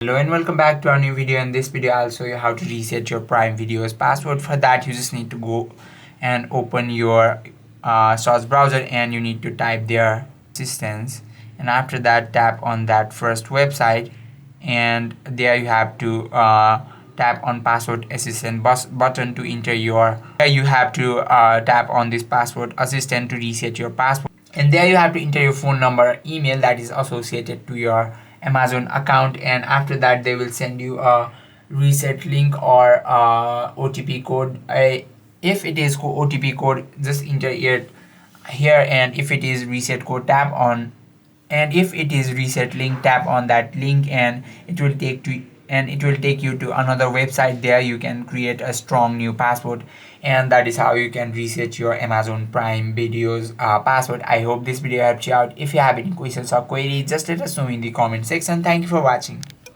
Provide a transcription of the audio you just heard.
Hello and welcome back to our new video. In this video I'll show you how to reset your Prime Video's password. For that you just need to go and open your source browser and you need to type their assistance, and after that tap on that first website, and there you have to tap on password assistant button to enter your you have to tap on this password assistant to reset your password, and there you have to enter your phone number, email that is associated to your Amazon account, and after that they will send you a reset link or OTP code. If it is OTP code, just enter it here, and if it is reset code, tap on, and if it is reset link, tap on that link, and it will take you to another website. There you can create a strong new password, and that is how you can reset your Amazon Prime Videos password. I hope this video helped you out. If you have any questions or queries, just let us know in the comment section. Thank you for watching.